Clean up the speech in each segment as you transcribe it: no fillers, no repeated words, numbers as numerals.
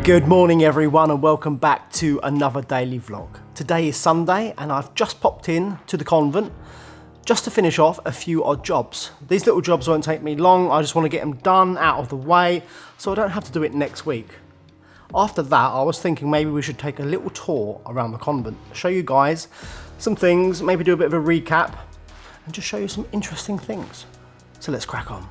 Good morning everyone and welcome back to another daily vlog. Today is Sunday and I've just popped in to the convent just to finish off a few odd jobs. These little jobs won't take me long, I just want to get them done out of the way so I don't have to do it next week. After that I was thinking maybe we should take a little tour around the convent, show you guys some things, maybe do a bit of a recap and just show you some interesting things. So let's crack on.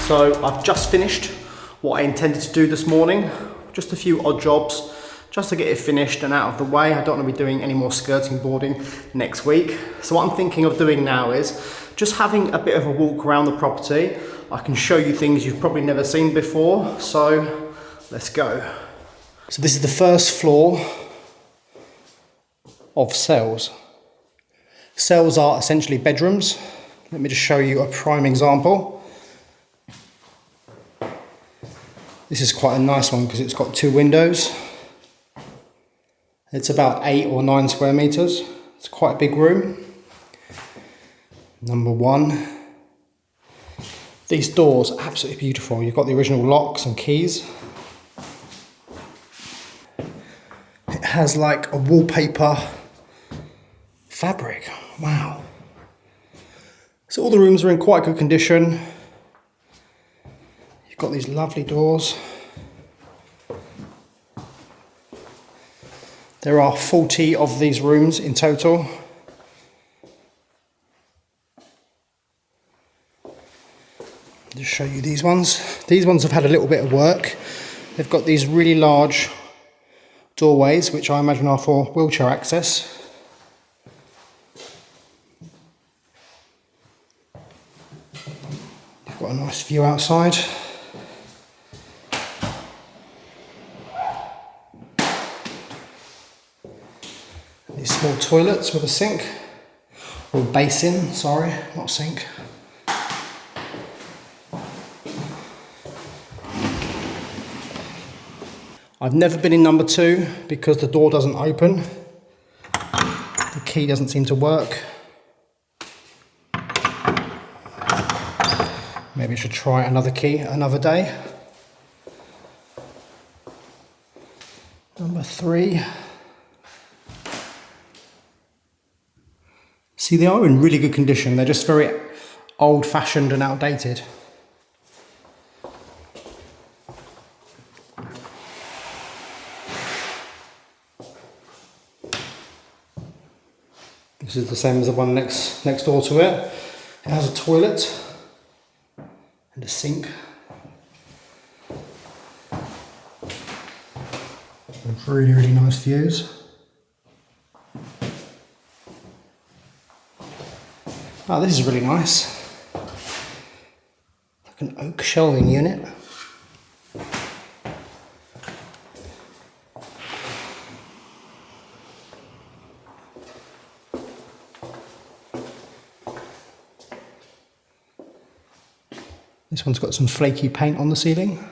So I've just finished what I intended to do this morning, just a few odd jobs, just to get it finished and out of the way. I don't want to be doing any more skirting boarding next week. So what I'm thinking of doing now is just having a bit of a walk around the property. I can show you things you've probably never seen before, so let's go. So this is the first floor of cells. Cells are essentially bedrooms. Let me just show you a prime example. This is quite a nice one because it's got 2 windows. It's about 8 or 9 square meters. It's quite a big room. Number 1. These doors are absolutely beautiful. You've got the original locks and keys. It has like a wallpaper fabric. Wow. So all the rooms are in quite good condition. Got these lovely doors. There are 40 of these rooms in total. Just show you these ones. These ones have had a little bit of work. They've got these really large doorways, which I imagine are for wheelchair access. You've got a nice view outside. These small toilets with a sink, or basin, sorry, not sink. I've never been in number 2 because the door doesn't open. The key doesn't seem to work. Maybe I should try another key another day. Number 3. See, they are in really good condition. They're just very old-fashioned and outdated. This is the same as the one next door to it. It has a toilet and a sink. With really, really nice views. Oh, this is really nice. Like an oak shelving unit. This one's got some flaky paint on the ceiling.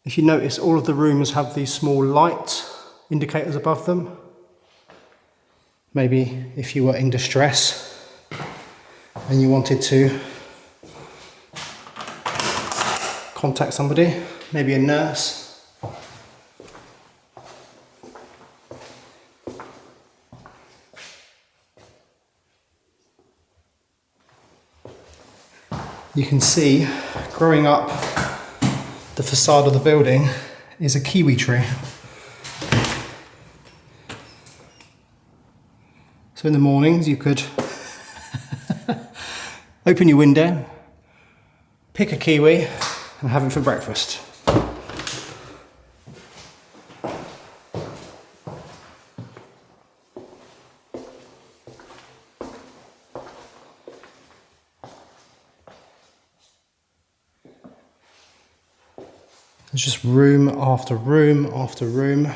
If you notice, all of the rooms have these small light indicators above them. Maybe if you were in distress and you wanted to contact somebody, maybe a nurse. You can see, growing up the facade of the building is a kiwi tree. So in the mornings you could open your window, pick a kiwi and have it for breakfast. There's just room after room after room.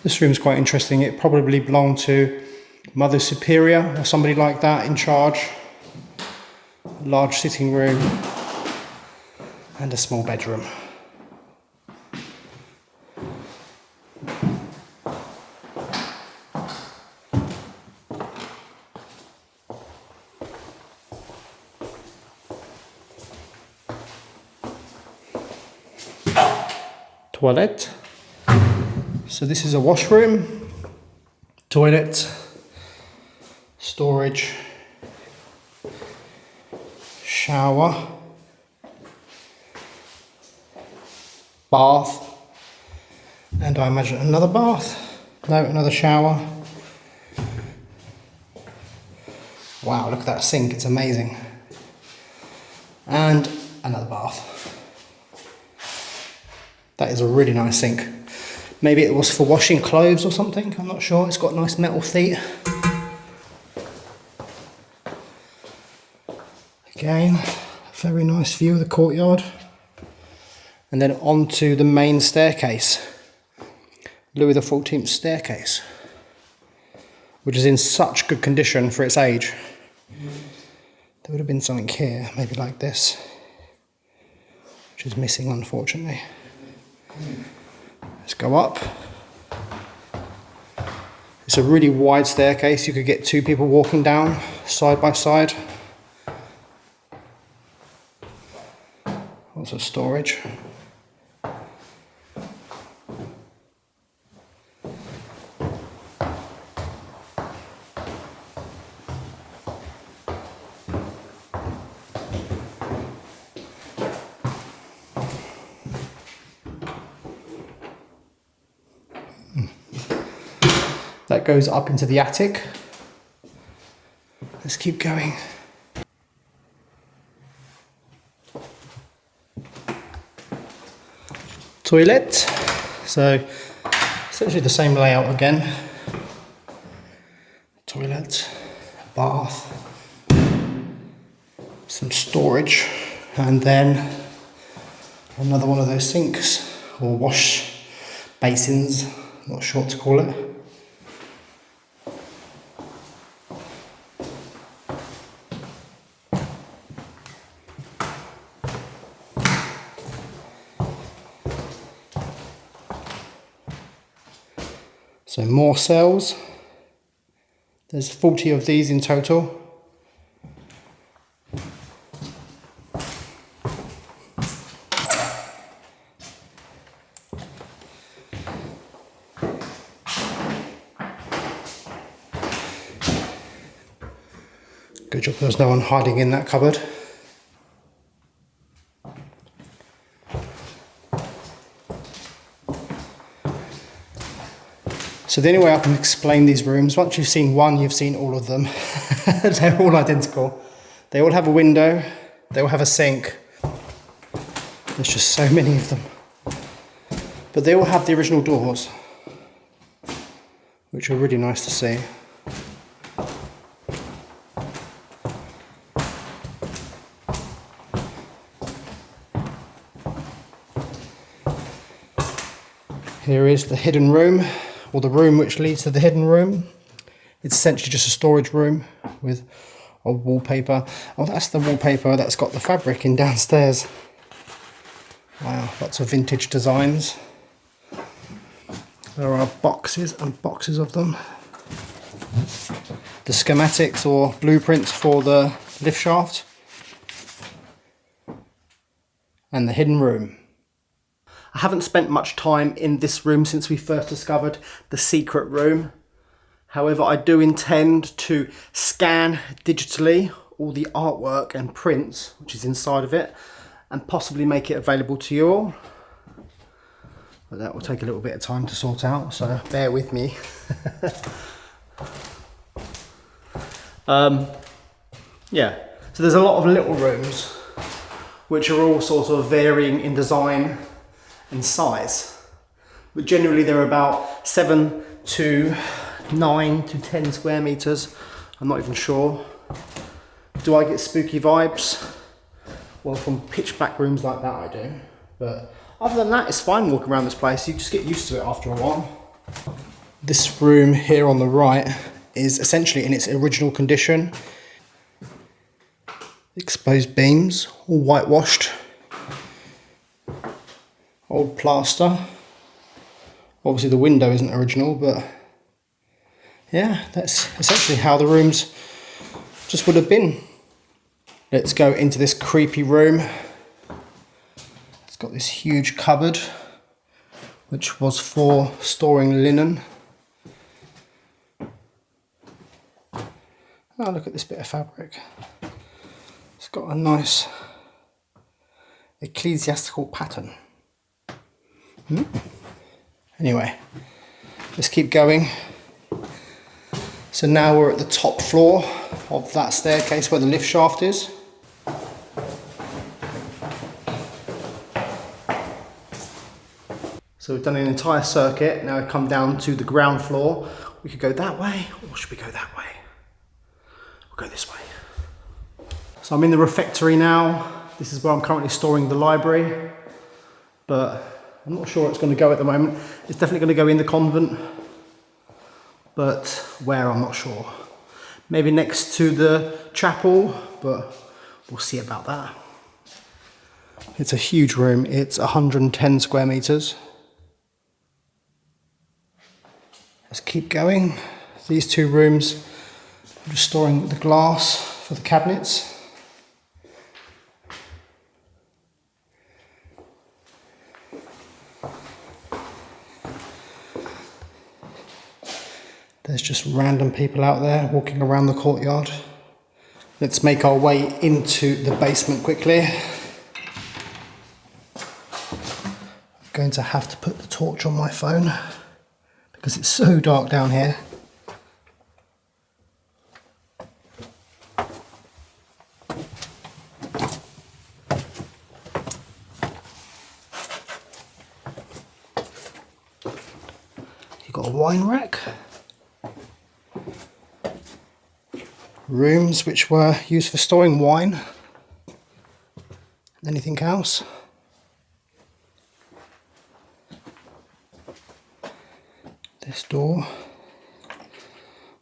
This room's quite interesting. It probably belonged to Mother Superior or somebody like that in charge. A large sitting room and a small bedroom. Toilet. So this is a washroom, toilet, storage, shower, bath, and I imagine another bath. No, another shower. Wow, look at that sink, it's amazing. And another bath. That is a really nice sink. Maybe it was for washing clothes or something, I'm not sure. It's got nice metal feet. Again, a very nice view of the courtyard. And then onto the main staircase. Louis XIV staircase. Which is in such good condition for its age. There would have been something here, maybe like this. Which is missing, unfortunately. Let's go up. It's a really wide staircase. You could get two people walking down side by side. Also storage. That goes up into the attic. Let's keep going. Toilet. So essentially the same layout again. Toilet, bath, some storage, and then another one of those sinks or wash basins, not sure what to call it. So more cells. There's 40 of these in total. Good job there's no one hiding in that cupboard. So the only way I can explain these rooms, once you've seen one, you've seen all of them. They're all identical. They all have a window, they all have a sink. There's just so many of them. But they all have the original doors, which are really nice to see. Here is the hidden room, or the room which leads to the hidden room. It's essentially just a storage room with a wallpaper. Oh, that's the wallpaper that's got the fabric in downstairs. Wow, lots of vintage designs. There are boxes and boxes of them. The schematics or blueprints for the lift shaft. And the hidden room. I haven't spent much time in this room since we first discovered the secret room. However, I do intend to scan digitally all the artwork and prints which is inside of it and possibly make it available to you all. But that will take a little bit of time to sort out, so bear with me. Yeah, so there's a lot of little rooms which are all sort of varying in design and size. But generally they're about 7 to 9 to 10 square meters. I'm not even sure. Do I get spooky vibes? Well, from pitch black rooms like that I do. But other than that, it's fine walking around this place. You just get used to it after a while. This room here on the right is essentially in its original condition. Exposed beams, all whitewashed. Old plaster. Obviously the window isn't original, but yeah, that's essentially how the rooms just would have been. Let's go into this creepy room. It's got this huge cupboard, which was for storing linen. Oh, look at this bit of fabric. It's got a nice ecclesiastical pattern. Anyway, let's keep going. So now we're at the top floor of that staircase where the lift shaft is. So we've done an entire circuit. Now we've come down to the ground floor. We could go that way, or should we go that way? We'll go this way. So I'm in the refectory now. This is where I'm currently storing the library, but I'm not sure it's going to go at the moment. It's definitely going to go in the convent, but where, I'm not sure. Maybe next to the chapel, but we'll see about that. It's a huge room. It's 110 square meters. Let's keep going. These two rooms, I'm just storing the glass for the cabinets. There's just random people out there walking around the courtyard. Let's make our way into the basement quickly. I'm going to have to put the torch on my phone because it's so dark down here. You've got a wine rack. Rooms which were used for storing wine. Anything else? This door.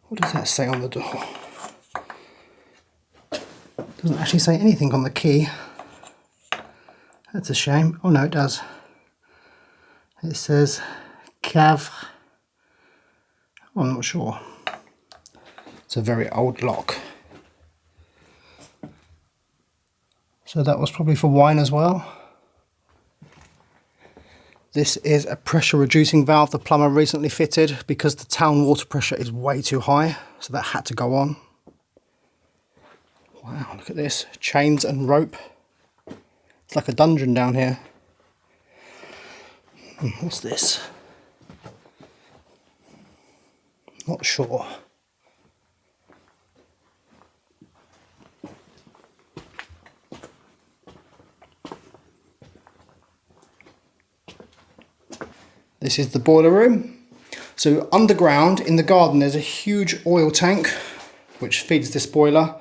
What does that say on the door? Doesn't actually say anything on the key. That's a shame. Oh no, it does. It says Cave. Oh, I'm not sure. It's a very old lock. So that was probably for wine as well. This is a pressure reducing valve the plumber recently fitted because the town water pressure is way too high, so that had to go on. Wow, look at this. Chains and rope. It's like a dungeon down here. What's this? Not sure. This is the boiler room. So underground in the garden there's a huge oil tank which feeds this boiler.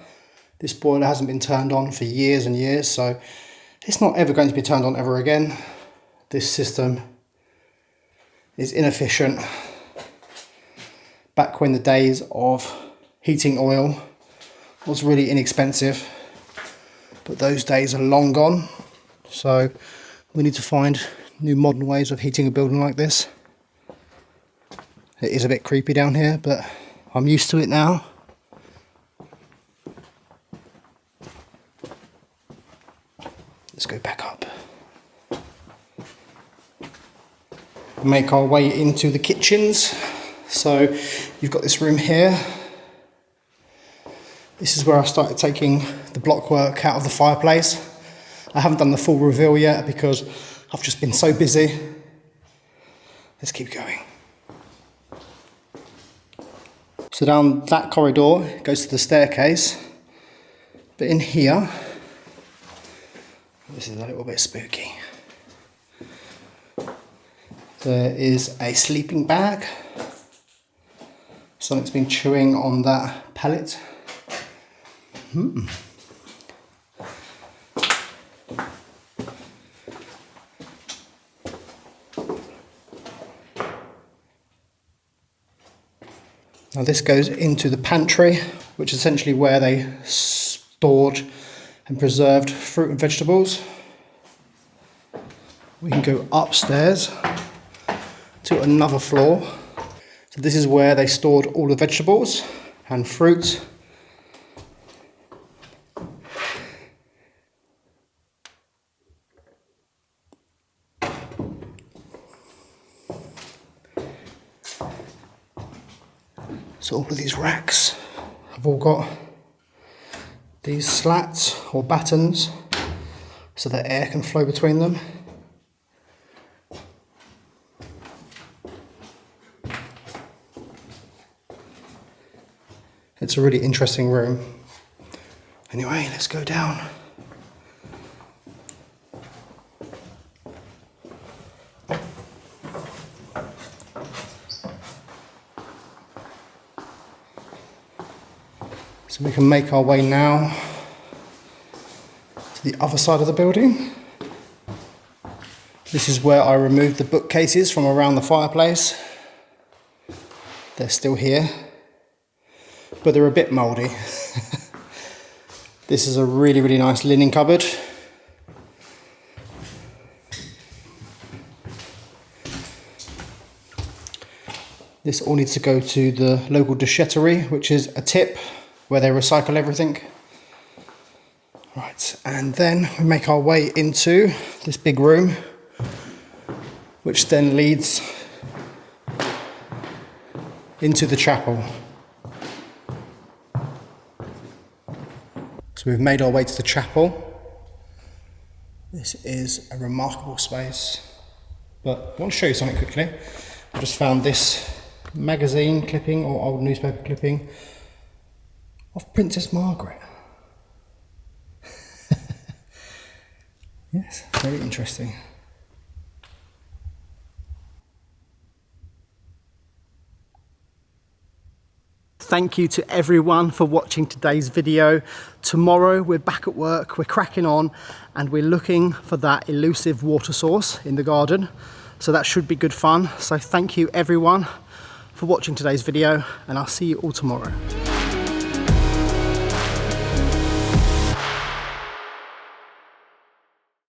This boiler hasn't been turned on for years and years, so it's not ever going to be turned on ever again. This system is inefficient. Back when the days of heating oil was really inexpensive, but those days are long gone. So we need to find new modern ways of heating a building like this. It is a bit creepy down here, but I'm used to it now. Let's go back up. make our way into the kitchens. So you've got this room here. This is where I started taking the blockwork out of the fireplace. I haven't done the full reveal yet because I've just been so busy. Let's keep going. So down that corridor it goes to the staircase. But in here, this is a little bit spooky. There is a sleeping bag. Something's been chewing on that pallet. Now this goes into the pantry, which is essentially where they stored and preserved fruit and vegetables. We can go upstairs to another floor. So this is where they stored all the vegetables and fruit. So all of these racks have all got these slats or battens so that air can flow between them. It's a really interesting room. Anyway, let's go down. So we can make our way now to the other side of the building. This is where I removed the bookcases from around the fireplace. They're still here, but they're a bit mouldy. This is a really, really nice linen cupboard. This all needs to go to the local déchetterie, which is a tip where they recycle everything. Right, and then we make our way into this big room, which then leads into the chapel. So we've made our way to the chapel. This is a remarkable space, but I want to show you something quickly. I just found this magazine clipping or old newspaper clipping of Princess Margaret. Yes, very interesting. Thank you to everyone for watching today's video. Tomorrow we're back at work, we're cracking on, and we're looking for that elusive water source in the garden. So that should be good fun. So thank you everyone for watching today's video, and I'll see you all tomorrow.